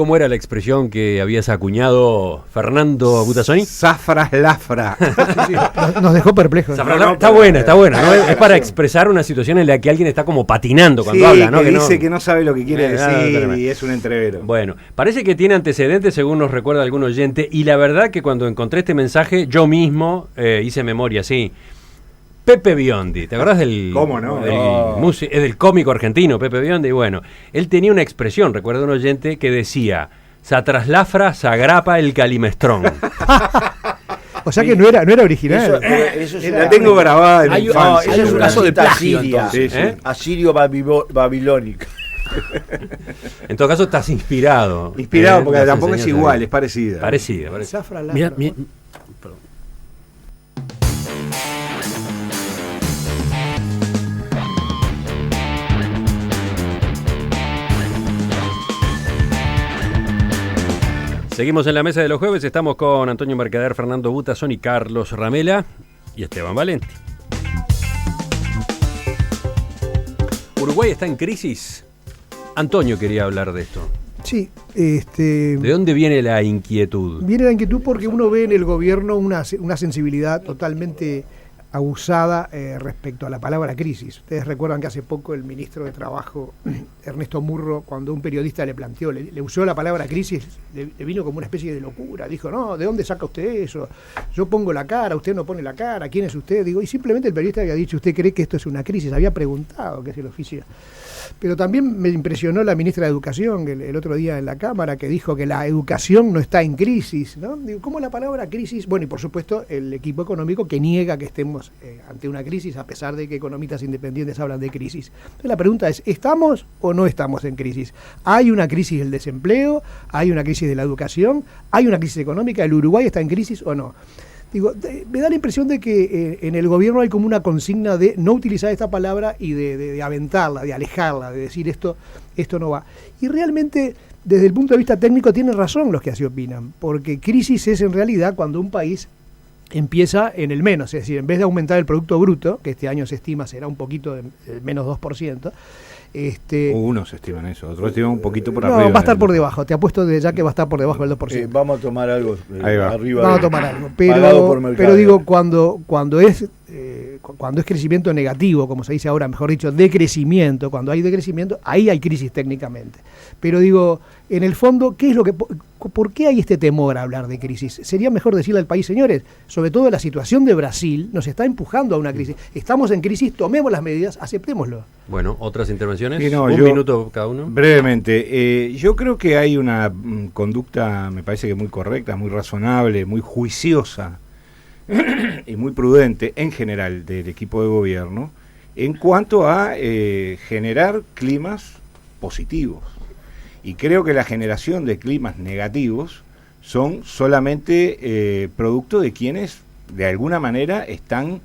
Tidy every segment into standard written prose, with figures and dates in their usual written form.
cómo era la expresión que habías acuñado Fernando Butazzoni? Zafras lafra. Sí, nos dejó perplejos. Está buena, ¿no? Es para expresar una situación en la que alguien está como patinando cuando habla, ¿no? Que dice que no sabe lo que quiere decir y es un entrevero. Bueno, parece que tiene antecedentes, según nos recuerda algún oyente, y la verdad que cuando encontré este mensaje, yo mismo hice memoria, sí. Pepe Biondi, ¿te acordás del, ¿cómo no? del cómico argentino Pepe Biondi? Bueno, él tenía una expresión, recuerdo un oyente, que decía: "Satraslafra sagrapa el calimestrón". O sea que no era original. Eso la tengo grabada en la infancia. Eso es un caso de plagio, entonces. Sí. Asirio babilónica. En todo caso estás inspirado. Inspirado, porque tampoco es igual, es parecida. Parecida. Mira, perdón. Seguimos en la mesa de los jueves, estamos con Antonio Mercader, Fernando Butazzoni, Carlos Ramela y Esteban Valenti. ¿Uruguay está en crisis? Antonio quería hablar de esto. Sí. ¿De dónde viene la inquietud? Viene la inquietud porque uno ve en el gobierno una sensibilidad totalmente abusada respecto a la palabra crisis. Ustedes recuerdan que hace poco el ministro de Trabajo, Ernesto Murro, cuando un periodista le planteó, le usó la palabra crisis, le vino como una especie de locura. Dijo, no, ¿de dónde saca usted eso? Yo pongo la cara, usted no pone la cara, ¿quién es usted? Digo, y simplemente el periodista había dicho, ¿usted cree que esto es una crisis? Había preguntado, que es el oficio. Pero también me impresionó la ministra de Educación el otro día en la Cámara, que dijo que la educación no está en crisis, ¿no? Digo, ¿cómo la palabra crisis? Bueno, y por supuesto el equipo económico que niega que estemos ante una crisis, a pesar de que economistas independientes hablan de crisis. Entonces la pregunta es, ¿estamos o no estamos en crisis? ¿Hay una crisis del desempleo? ¿Hay una crisis de la educación? ¿Hay una crisis económica? ¿El Uruguay está en crisis o no? Digo, me da la impresión de que en el gobierno hay como una consigna de no utilizar esta palabra y de aventarla, de alejarla, de decir esto no va. Y realmente, desde el punto de vista técnico, tienen razón los que así opinan, porque crisis es en realidad cuando un país empieza en el menos, es decir, en vez de aumentar el Producto Bruto, que este año se estima será un poquito de menos 2%, unos estiman eso, otros estiman un poquito por no, arriba. va a estar por debajo, te apuesto de ya que va a estar por debajo del 2%. Vamos a tomar algo arriba. Vamos a tomar algo, pero digo, cuando es crecimiento negativo, como se dice ahora, mejor dicho, decrecimiento, cuando hay decrecimiento, ahí hay crisis técnicamente. Pero digo, en el fondo, ¿por qué hay este temor a hablar de crisis? Sería mejor decirle al país, señores, sobre todo la situación de Brasil nos está empujando a una crisis. Estamos en crisis, tomemos las medidas, aceptémoslo. Bueno, ¿otras intervenciones? Sí, Un minuto cada uno. Brevemente, yo creo que hay una conducta, me parece que muy correcta, muy razonable, muy juiciosa y muy prudente en general del equipo de gobierno en cuanto a generar climas positivos. Y creo que la generación de climas negativos son solamente producto de quienes de alguna manera están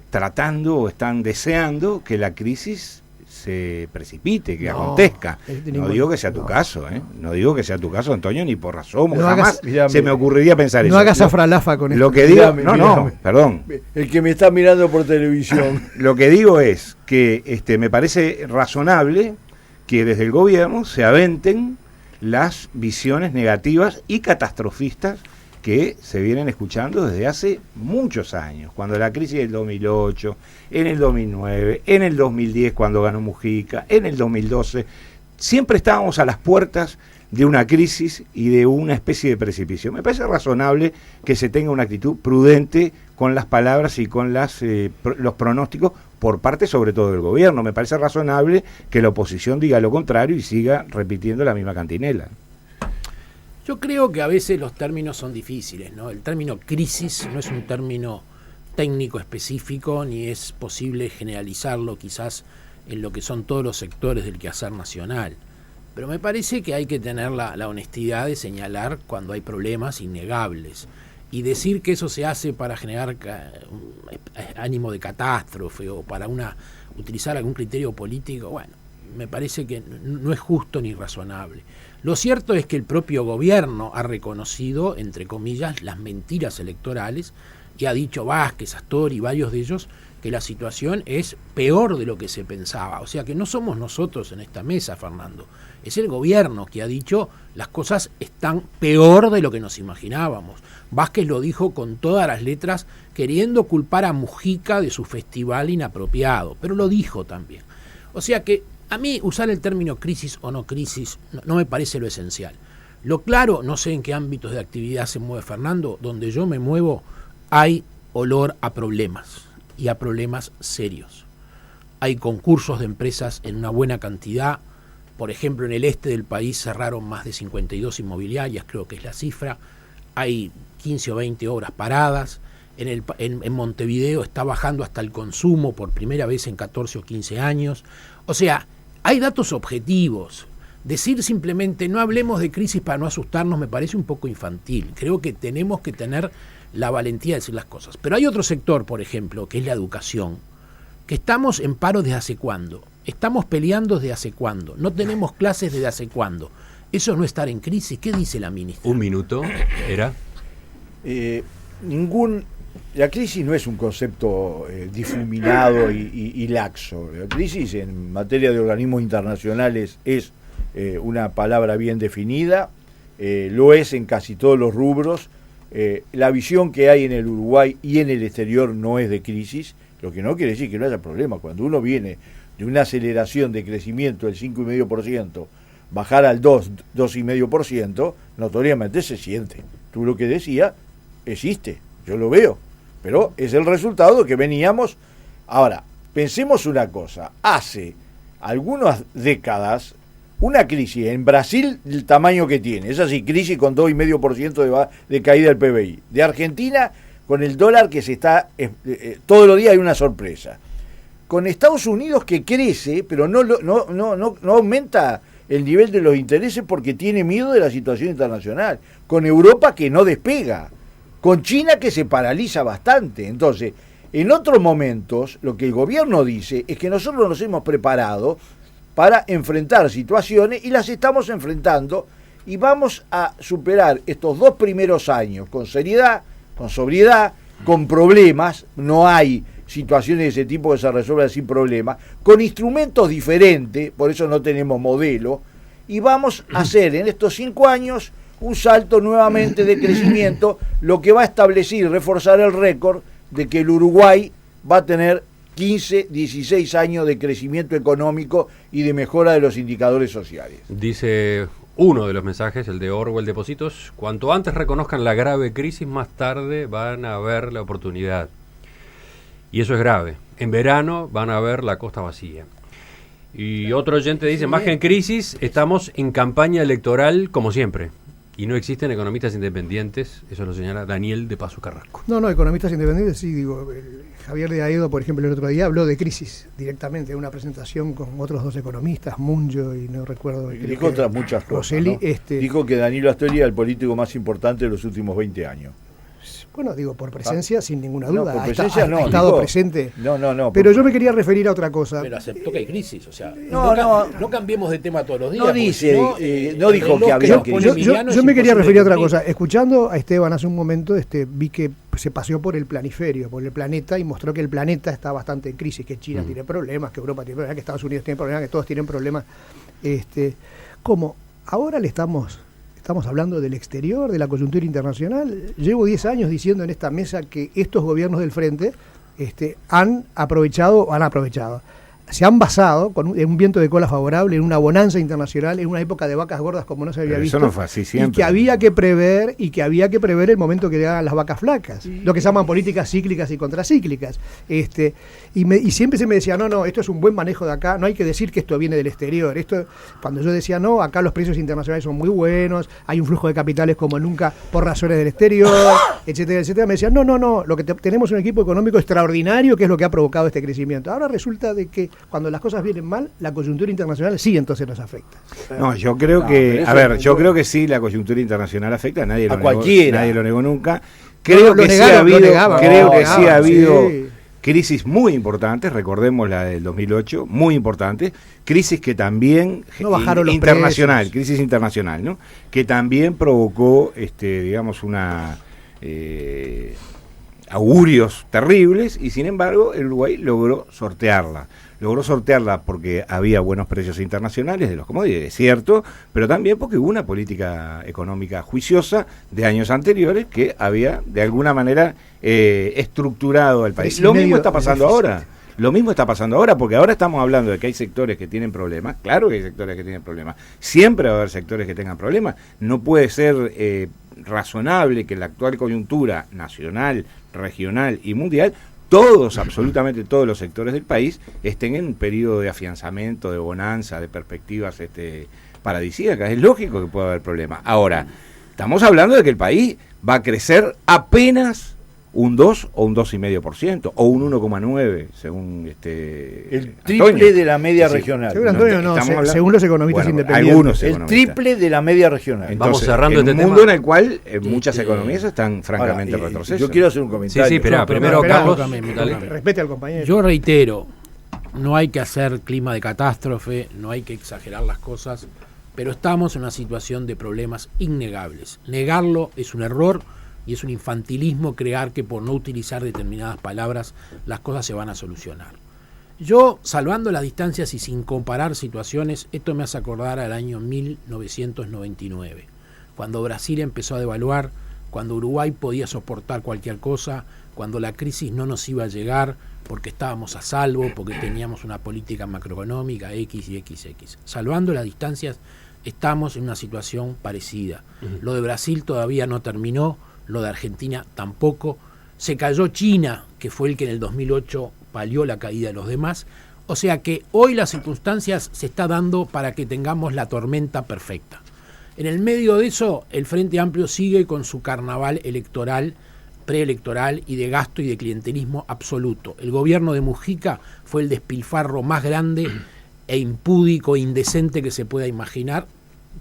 tratando o están deseando que la crisis se precipite, que acontezca. No digo que sea tu caso, no digo que sea tu caso, Antonio, ni por razón, jamás se me ocurriría pensar eso. No hagas zafralafa con esto. Lo que digo, perdón. El que me está mirando por televisión. Lo que digo es que me parece razonable que desde el gobierno se aventen las visiones negativas y catastrofistas que se vienen escuchando desde hace muchos años, cuando la crisis del 2008, en el 2009, en el 2010 cuando ganó Mujica, en el 2012, siempre estábamos a las puertas de una crisis y de una especie de precipicio. Me parece razonable que se tenga una actitud prudente con las palabras y con los pronósticos por parte sobre todo del gobierno. Me parece razonable que la oposición diga lo contrario y siga repitiendo la misma cantinela. Yo creo que a veces los términos son difíciles, ¿no? El término crisis no es un término técnico específico, ni es posible generalizarlo quizás en lo que son todos los sectores del quehacer nacional. Pero me parece que hay que tener la honestidad de señalar cuando hay problemas innegables. Y decir que eso se hace para generar ánimo de catástrofe o para utilizar algún criterio político, bueno, me parece que no es justo ni razonable. Lo cierto es que el propio gobierno ha reconocido, entre comillas, las mentiras electorales y ha dicho Vázquez, Astor y varios de ellos que la situación es peor de lo que se pensaba. O sea que no somos nosotros en esta mesa, Fernando. Es el gobierno que ha dicho las cosas están peor de lo que nos imaginábamos. Vázquez lo dijo con todas las letras, queriendo culpar a Mujica de su festival inapropiado, pero lo dijo también. O sea que a mí usar el término crisis o no crisis no me parece lo esencial. Lo claro, no sé en qué ámbitos de actividad se mueve Fernando, donde yo me muevo hay olor a problemas, y a problemas serios. Hay concursos de empresas en una buena cantidad. Por ejemplo, en el este del país cerraron más de 52 inmobiliarias, creo que es la cifra. Hay 15 o 20 obras paradas. En Montevideo está bajando hasta el consumo por primera vez en 14 o 15 años. O sea, hay datos objetivos. Decir simplemente no hablemos de crisis para no asustarnos me parece un poco infantil. Creo que tenemos que tener la valentía de decir las cosas. Pero hay otro sector, por ejemplo, que es la educación, que estamos en paro desde hace cuándo, estamos peleando desde hace cuándo, no tenemos clases desde hace cuándo. Eso es no estar en crisis. ¿Qué dice la ministra? Un minuto, era. La crisis no es un concepto difuminado y laxo. La crisis en materia de organismos internacionales es una palabra bien definida, lo es en casi todos los rubros. La visión que hay en el Uruguay y en el exterior no es de crisis, lo que no quiere decir que no haya problema. Cuando uno viene de una aceleración de crecimiento del 5,5%, bajar al 2,5%, notoriamente se siente. Tú lo que decías, existe, yo lo veo, pero es el resultado que veníamos. Ahora, pensemos una cosa, hace algunas décadas, una crisis en Brasil del tamaño que tiene, es así, crisis con 2,5% de caída del PBI. De Argentina, con el dólar que se está, todos los días hay una sorpresa. Con Estados Unidos que crece, pero no aumenta el nivel de los intereses porque tiene miedo de la situación internacional. Con Europa que no despega. Con China que se paraliza bastante. Entonces, en otros momentos, lo que el gobierno dice es que nosotros nos hemos preparado para enfrentar situaciones y las estamos enfrentando y vamos a superar estos 2 primeros años con seriedad, con sobriedad, con problemas, no hay situaciones de ese tipo que se resuelvan sin problemas, con instrumentos diferentes, por eso no tenemos modelo, y vamos a hacer en estos 5 años un salto nuevamente de crecimiento, lo que va a establecer y reforzar el récord de que el Uruguay va a tener 15, 16 años de crecimiento económico y de mejora de los indicadores sociales. Dice uno de los mensajes, el de Orwell Depósitos, cuanto antes reconozcan la grave crisis, más tarde van a ver la oportunidad. Y eso es grave. En verano van a ver la costa vacía. Y otro oyente dice, más que en crisis, estamos en campaña electoral como siempre. Y no existen economistas independientes, eso lo señala Daniel de Paso Carrasco. No, economistas independientes, sí, digo, Javier de Aedo, por ejemplo, el otro día habló de crisis directamente, en una presentación con otros 2 economistas, Munjo y no recuerdo. Dijo otras muchas cosas, Rosselli, ¿no? Dijo que Danilo Astori era el político más importante de los últimos 20 años. Bueno, digo, por presencia, sin ninguna duda. No, por presencia ha estado presente. No. Pero yo me quería referir a otra cosa. Pero aceptó que hay crisis, o sea, no cambiemos de tema todos los días. No dice, no dijo que había crisis. Yo me quería referir a otra cosa. Escuchando a Esteban hace un momento, vi que se paseó por el planiferio, por el planeta, y mostró que el planeta está bastante en crisis, que China tiene problemas, que Europa tiene problemas, que Estados Unidos tiene problemas, que todos tienen problemas. ¿Cómo? Ahora estamos hablando del exterior, de la coyuntura internacional. Llevo 10 años diciendo en esta mesa que estos gobiernos del frente han aprovechado, se han basado en un viento de cola favorable, en una bonanza internacional, en una época de vacas gordas como no se había visto. Eso no fue así siempre. Y que había que prever el momento que llegaran las vacas flacas, lo que se llaman políticas cíclicas y contracíclicas. Y siempre se me decía, no, esto es un buen manejo de acá, no hay que decir que esto viene del exterior. Cuando yo decía, no, acá los precios internacionales son muy buenos, hay un flujo de capitales como nunca por razones del exterior, etcétera, me decían, no, lo que tenemos es un equipo económico extraordinario que es lo que ha provocado este crecimiento. Ahora resulta de que cuando las cosas vienen mal, la coyuntura internacional sí entonces nos afecta. No, yo creo que, creo que sí, la coyuntura internacional afecta, nadie lo negó nunca. Creo que sí ha habido crisis muy importantes, recordemos la del 2008, muy importantes, crisis que también no bajaron los internacional, crisis internacional, ¿no? Que también provocó, digamos, una augurios terribles, y sin embargo el Uruguay logró sortearla. Logró sortearla porque había buenos precios internacionales de los commodities, es cierto, pero también porque hubo una política económica juiciosa de años anteriores que había de alguna manera estructurado al país. Lo mismo está pasando ahora. Lo mismo está pasando ahora, porque ahora estamos hablando de que hay sectores que tienen problemas. Claro que hay sectores que tienen problemas. Siempre va a haber sectores que tengan problemas. No puede ser razonable que en la actual coyuntura nacional, regional y mundial, absolutamente todos los sectores del país estén en un periodo de afianzamiento, de bonanza, de perspectivas paradisíacas. Es lógico que pueda haber problemas. Ahora, estamos hablando de que el país va a crecer apenas un 2 o un 2,5% o un 1,9 según el triple Antonio. De la media Sí, regional. según Antonio según los economistas independientes. Algunos el triple de la media regional. Vamos cerrando en este un mundo tema. en el cual muchas economías están francamente retrocesos. Yo quiero hacer un comentario. Sí, espera, primero espera, Carlos. tócame. Dale. Respete al compañero. Yo reitero, no hay que hacer clima de catástrofe, no hay que exagerar las cosas, pero estamos en una situación de problemas innegables. Negarlo es un error y es un infantilismo crear que por no utilizar determinadas palabras las cosas se van a solucionar. Yo, salvando las distancias y sin comparar situaciones, esto me hace acordar al año 1999, cuando Brasil empezó a devaluar, cuando Uruguay podía soportar cualquier cosa, cuando la crisis no nos iba a llegar porque estábamos a salvo, porque teníamos una política macroeconómica X y XX. Salvando las distancias, estamos en una situación parecida. Lo de Brasil todavía no terminó, lo de Argentina tampoco. Se cayó China, que fue el que en el 2008 palió la caída de los demás. O sea que hoy las circunstancias se está dando para que tengamos la tormenta perfecta. En el medio de eso, el Frente Amplio sigue con su carnaval electoral, preelectoral y de gasto y de clientelismo absoluto. El gobierno de Mujica fue el despilfarro más grande e impúdico e indecente que se pueda imaginar,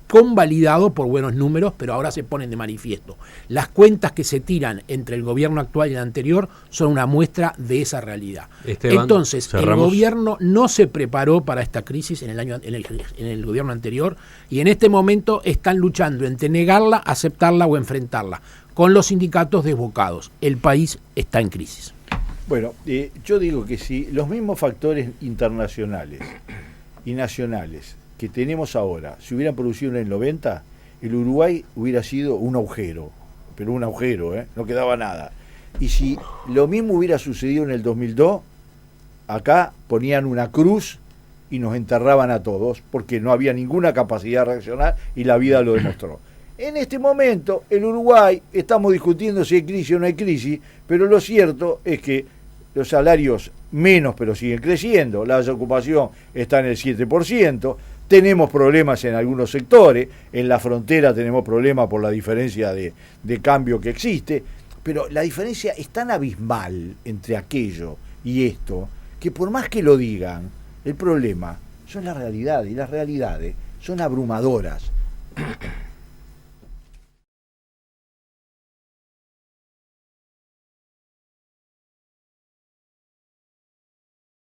convalidado por buenos números, pero ahora se ponen de manifiesto. Las cuentas que se tiran entre el gobierno actual y el anterior son una muestra de esa realidad. Esteban, entonces, cerramos. el gobierno no se preparó para esta crisis en el gobierno anterior, y en este momento están luchando entre negarla, aceptarla o enfrentarla, con los sindicatos desbocados. El país está en crisis. Bueno, yo digo que si los mismos factores internacionales y nacionales que tenemos ahora se hubieran producido en el 90, el Uruguay hubiera sido un agujero, pero un agujero, no quedaba nada. Y si lo mismo hubiera sucedido en el 2002, acá ponían una cruz y nos enterraban a todos, porque no había ninguna capacidad de reaccionar y la vida lo demostró. En este momento, el Uruguay, estamos discutiendo si hay crisis o no hay crisis, pero lo cierto es que los salarios menos, pero siguen creciendo, la desocupación está en el 7%, tenemos problemas en algunos sectores, en la frontera tenemos problemas por la diferencia de cambio que existe, pero la diferencia es tan abismal entre aquello y esto, que por más que lo digan, el problema son la realidad, y las realidades son abrumadoras.